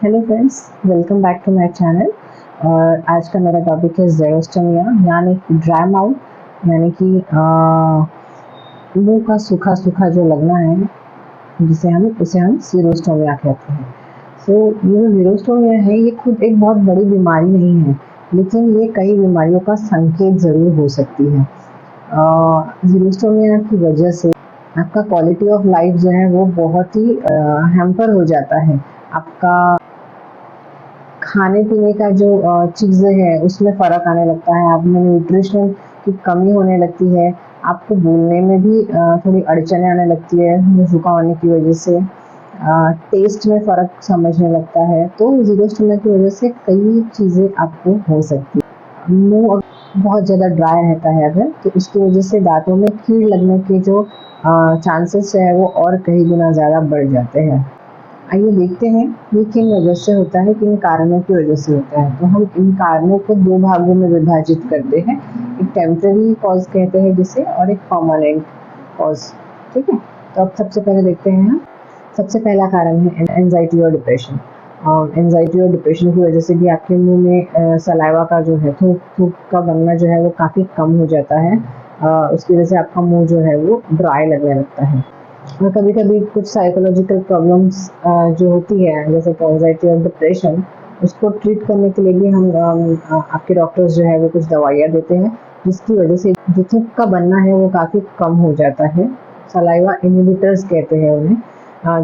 Hello friends, welcome back to my channel. और आज का मेरा टॉपिक है ज़ेरोस्टोमिया यानी कि ड्राई माउथ, यानी कि मुंह का सूखा सूखा जो लगना है उसे हम ज़ेरोस्टोमिया कहते हैं। ये जो ज़ेरोस्टोमिया है ये खुद एक बहुत बड़ी बीमारी नहीं है, लेकिन ये कई बीमारियों का संकेत ज़रूर हो सकती है। ज़ेरोस्टोमिया की वजह से आपका क्वालिटी ऑफ लाइफ जो है वो बहुत ही हैम्पर हो जाता है। आपका खाने पीने का जो चीज़ें हैं उसमें फ़र्क आने लगता है, आप में न्यूट्रिशन की कमी होने लगती है, आपको बोलने में भी थोड़ी अड़चनें आने लगती है मुँह सूखा होने की वजह से, टेस्ट में फ़र्क समझने लगता है। तो ज़ीरोस्टोमिया की वजह से कई चीज़ें आपको हो सकती है। मुँह बहुत ज़्यादा ड्राई रहता है अगर, तो उसकी वजह से दाँतों में कीड़ लगने के जो चांसेस है वो और कई गुना ज़्यादा बढ़ जाते हैं। आइए देखते हैं ये किन वजह से होता है, किन कारणों की वजह से होता है। तो हम इन कारणों को दो भागों में विभाजित करते हैं, एक टेम्परेरी कॉज कहते हैं जिसे, और एक परमानेंट कॉज। ठीक है, तो अब सबसे पहले देखते हैं हम। सबसे पहला कारण है एंजाइटी और डिप्रेशन। एंजाइटी और डिप्रेशन की वजह से भी आपके मुंह में सलाइवा का जो है, थूक का बनना जो है वो काफ़ी कम हो जाता है। उसकी वजह से आपका मुंह जो है वो ड्राई लगने लगता है। और कभी-कभी कुछ साइकोलॉजिकल प्रॉब्लम्स जो होती है, जैसे कि एंजाइटी और डिप्रेशन, उसको ट्रीट करने के लिए भी हम आपके डॉक्टर्स जो है वो कुछ दवाइयाँ देते हैं, जिसकी वजह से जो थूक का बनना है वो काफ़ी कम हो जाता है। सलाइवा इनहिबिटर्स कहते हैं उन्हें,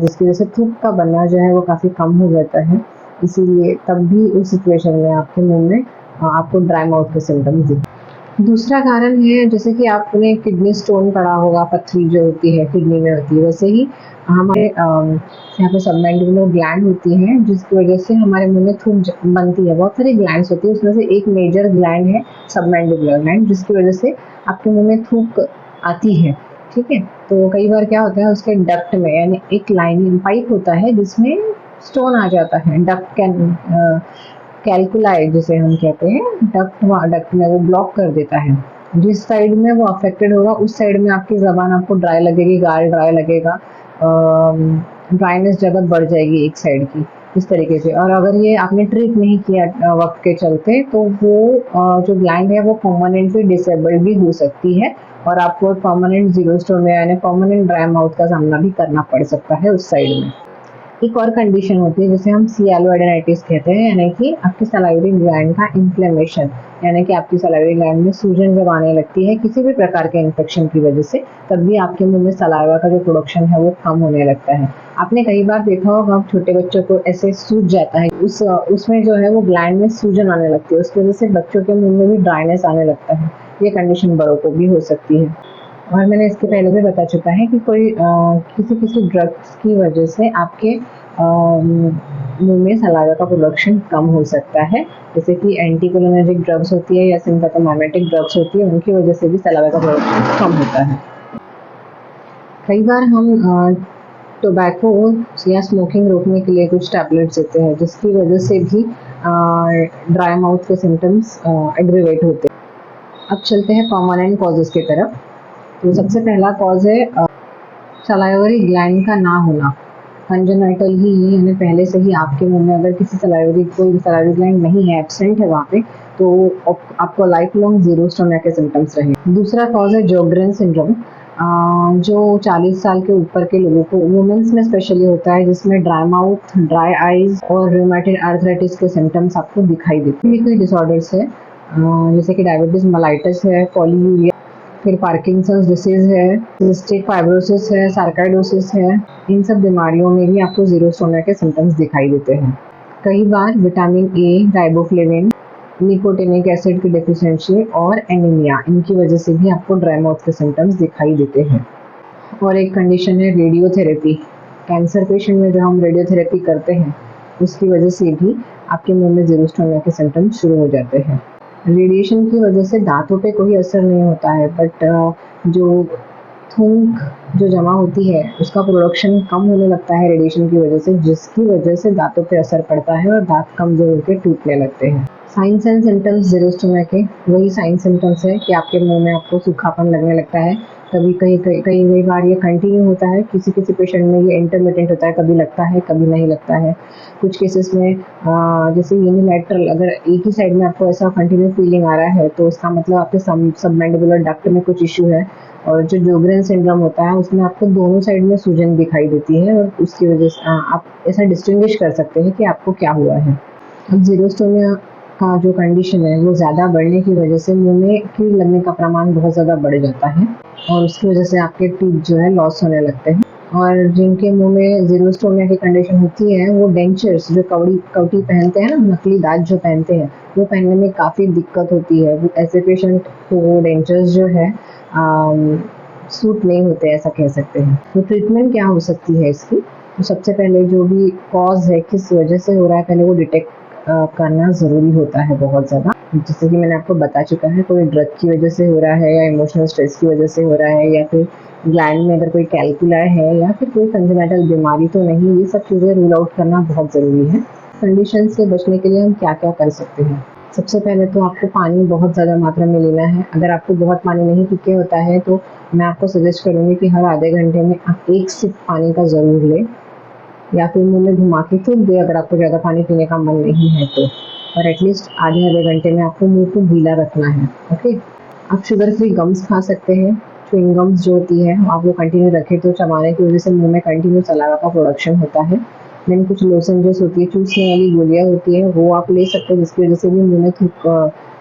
जिसकी वजह से थूक का बनना जो है वो काफ़ी कम हो जाता है। इसीलिए तब भी उस सिचुएशन में आपके मुँह में आपको ड्राई माउथ के सिम्पटम्स दिखेंगे। दूसरा कारण है, जैसे कि आपने किडनी स्टोन पढ़ा होगा, पथरी जो होती है किडनी में होती है, वैसे ही हमारे यहाँ पे सबमैंडिबुलर ग्लैंड होती है, जिसकी वजह से हमारे मुंह में थूक बनती है। बहुत सारी ग्लैंड्स होती है, उसमें से एक मेजर ग्लैंड है सबमैंडिबुलर ग्लैंड, जिसकी वजह से आपके मुंह में थूक आती है। ठीक है, तो कई बार क्या होता है, उसके डक्ट में यानी एक लाइनिंग पाइप होता है जिसमें स्टोन आ जाता है। डक्ट कैन कैल्कुलाई जिसे हम कहते हैं, डक्ट में वो ब्लॉक कर देता है। जिस साइड में वो अफेक्टेड होगा उस साइड में आपकी ज़बान आपको ड्राई लगेगी, गाल ड्राई लगेगा, ड्राइनेस ज़्यादा बढ़ जाएगी एक साइड की, इस तरीके से। और अगर ये आपने ट्रीट नहीं किया वक्त के चलते, तो वो जो ग्लैंड है वो परमानेंटली डिसेबल्ड भी हो सकती है, और आपको परमानेंट ज़ीरोस्टोमिया यानी परमानेंट ड्राई माउथ का सामना भी करना पड़ सकता है उस साइड में। एक और कंडीशन होती है जिसे हम सियालोएडेनाइटिस कहते हैं, यानी कि आपकी सलाइवरी ग्लैंड का इन्फ्लेमेशन, यानी कि आपकी सलाइवरी ग्लैंड में सूजन जब आने लगती है किसी भी प्रकार के इन्फेक्शन की वजह से, तब भी आपके मुंह में सलाइवा का जो प्रोडक्शन है वो कम होने लगता है। आपने कई बार देखा होगा छोटे बच्चों को ऐसे सूज जाता है, उसमें जो है वो ग्लैंड में सूजन आने लगती है, उसकी वजह से बच्चों के मुंह में भी ड्राइनेस आने लगता है। ये कंडीशन बड़ों को भी हो सकती है। और मैंने इसके पहले भी बता चुका है कि कोई किसी ड्रग्स की वजह से आपके मुंह में सलाइवा का प्रोडक्शन कम हो सकता है, जैसे कि एंटीकोलिनर्जिक ड्रग्स होती है या सिम्पैथोमिमेटिक ड्रग्स होती है, उनकी वजह से भी सलाइवा का प्रोडक्शन कम होता है। कई बार हम टोबैको या स्मोकिंग रोकने के लिए कुछ टैबलेट्स देते हैं, जिसकी वजह से भी ड्राई माउथ के सिम्टम्स एग्रीवेट होते हैं। अब चलते हैं परमानेंट कॉजेज़ की तरफ। तो सबसे पहला कॉज है सलाइवरी ग्लैंड का ना होना, कंजेनाइटल ही है, यानी पहले से ही आपके मुंह में अगर कोई सलाइवरी ग्लैंड नहीं है, एब्सेंट है वहाँ पे, तो आपको लाइफ लॉन्ग ज़ीरोस्टोमिया के सिम्टम्स रहेंगे। दूसरा कॉज है जोग्रेन सिंड्रोम, जो 40 साल के ऊपर के लोगों को, वुमेन्स में स्पेशली होता है, जिसमें ड्राई माउथ, ड्राई आइज और रूमेटॉइड आर्थराइटिस के सिम्टम्स आपको दिखाई देते हैं। कोई डिसऑर्डर्स है, जैसे कि डायबिटीज मेलाइटस है, पॉलीयूरिया, फिर पार्किंसंस डिसीज है, सिस्टिक फाइब्रोसिस है, सार्काइडोसिस है, इन सब बीमारियों में भी आपको ज़ीरोस्टोमिया के सिम्टम्स दिखाई देते हैं। कई बार vitamin A, riboflavin, nicotinic acid की डेफिशिएंसी और एनीमिया, इनकी वजह से भी आपको ड्राई माउथ के सिम्टम्स दिखाई देते हैं। और एक कंडीशन है रेडियोथेरेपी। कैंसर पेशेंट में जो हम रेडियोथेरेपी करते हैं, उसकी वजह से भी आपके मुंह में ज़ीरोस्टोमिया के सिम्टम्स शुरू हो जाते हैं। रेडिएशन की वजह से दांतों पे कोई असर नहीं होता है, बट जो थूक जो जमा होती है उसका प्रोडक्शन कम होने लगता है रेडिएशन की वजह से, जिसकी वजह से दांतों पे असर पड़ता है और दांत कमजोर होकर टूटने लगते हैं। साइंस एंड सिम्टम्स ज़ीरोस्टोमिया के वही साइन सिम्टम्स है कि आपके मुंह में आपको सूखापन लगने लगता है, कभी कई बार ये कंटिन्यू होता है, किसी पेशेंट में ये इंटरमिटेंट होता है, कभी लगता है कभी नहीं लगता है। कुछ केसेस में जैसे यूनिलैटरल, अगर एक ही साइड में आपको ऐसा कंटिन्यू फीलिंग आ रहा है तो उसका मतलब आपके सबमैंडिबुलर डक्ट में कुछ इश्यू है। और जो जोगरेन सिंड्रोम होता है उसमें आपको दोनों साइड में सूजन दिखाई देती है, और उसकी वजह से आप ऐसा डिस्टिंग्विश कर सकते हैं कि आपको क्या हुआ है। अब ज़ीरोस्टोमिया का जो कंडीशन है वो ज़्यादा बढ़ने की वजह से मुँह में कील लगने का प्रमाण बहुत ज़्यादा बढ़ जाता है, और उसकी वजह से आपके टीथ जो है लॉस होने लगते हैं। और जिनके मुँह में ज़ीरोस्टोमिया की कंडीशन होती है वो डेंचर्स, जो कवटी पहनते हैं ना, नकली दाँत जो पहनते हैं, वो पहनने में काफ़ी दिक्कत होती है। वो ऐसे पेशेंट को डेंचर्स जो है सूट नहीं होते, ऐसा कह सकते हैं। तो ट्रीटमेंट क्या हो सकती है इसकी? तो सबसे पहले जो भी कॉज़ है, किस वजह से हो रहा है, पहले वो डिटेक्ट करना ज़रूरी होता है बहुत ज़्यादा। जैसे कि मैंने आपको बता चुका है, कोई ड्रग की वजह से हो रहा है या इमोशनल स्ट्रेस की वजह से हो रहा है, या फिर ग्लैंड में अगर कोई कैल्कुला है, या फिर कोई कंजेनिटल बीमारी तो नहीं, ये सब चीज़ें रूल आउट करना बहुत ज़रूरी है। कंडीशन से बचने के लिए हम क्या-क्या कर सकते हैं? सबसे पहले तो आपको पानी बहुत ज़्यादा मात्रा में लेना है। अगर आपको बहुत पानी नहीं पी के होता है तो मैं आपको सजेस्ट करूँगी कि हर आधे घंटे में आप 1 सिप पानी का ज़रूर लें, या फिर मुँह में घुमा के थूक दें अगर आपको ज़्यादा पानी पीने का मन नहीं है तो। और एटलीस्ट आधे-आधे घंटे में आपको मुँह को गीला रखना है, ओके? आप शुगर फ्री गम्स खा सकते हैं। च्युइंग गम्स जो होती है आप वो कंटिन्यू रखें तो चबाने की वजह से मुँह में कंटिन्यू सलाइवा का प्रोडक्शन होता है। देन कुछ लोसेंजेस होती है, चूसने वाली गोलियाँ होती हैं, वो आप ले सकते हैं, जिसकी वजह से भी मुँह में थूक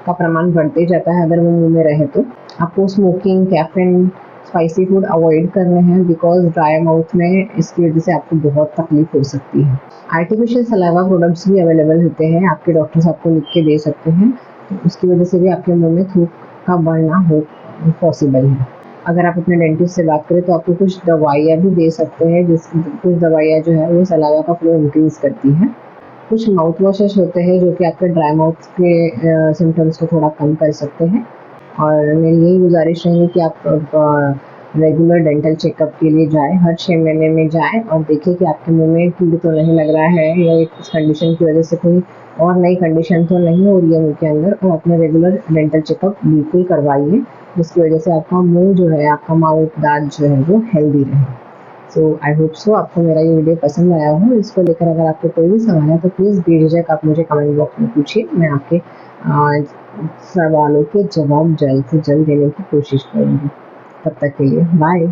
का प्रमाण बढ़ते जाता है अगर वो मुँह में रहे तो। आपको smoking, caffeine, spicy food avoid करने हैं, बिकॉज़ ड्राई माउथ में इसकी वजह से आपको बहुत तकलीफ हो सकती है। आर्टिफिशियल सलाइवा प्रोडक्ट्स भी अवेलेबल होते हैं, आपके डॉक्टर्स आपको लिख के दे सकते हैं, तो उसकी वजह से भी आपके मुँह में थूक का बढ़ना हो पॉसिबल है। अगर आप अपने डेंटिस्ट से बात करें तो आपको कुछ दवाइयाँ भी दे सकते हैं, कुछ दवाइयाँ जो है वो सलाइवा का फ्लो इंक्रीज़ करती हैं। कुछ माउथ वॉशेस होते हैं जो कि आपके ड्राई माउथ के सिम्पटम्स को थोड़ा कम कर सकते हैं। और मेरी यही गुज़ारिश रहेगी कि आप रेगुलर डेंटल चेकअप के लिए जाएँ, हर 6 महीने में जाएँ और देखें कि आपके मुँह में कील तो नहीं लग रहा है, या इस कंडीशन की वजह से कोई और नई कंडीशन तो नहीं हो रही है मुँह के अंदर, और अपने रेगुलर डेंटल चेकअप बिल्कुल करवाइए, जिसकी वजह से आपका मुँह जो है, आपका माउथ, दाँत जो है वो हेल्दी रहे। सो आई होप सो आपको मेरा ये वीडियो पसंद आया हो। इसको लेकर अगर आपको कोई भी सवाल है तो प्लीज़ बेझिझक आप मुझे कमेंट बॉक्स में पूछिए, मैं आपके सवालों के जवाब जल्द से जल्द देने की कोशिश करूँगी। तब तक के लिए बाय।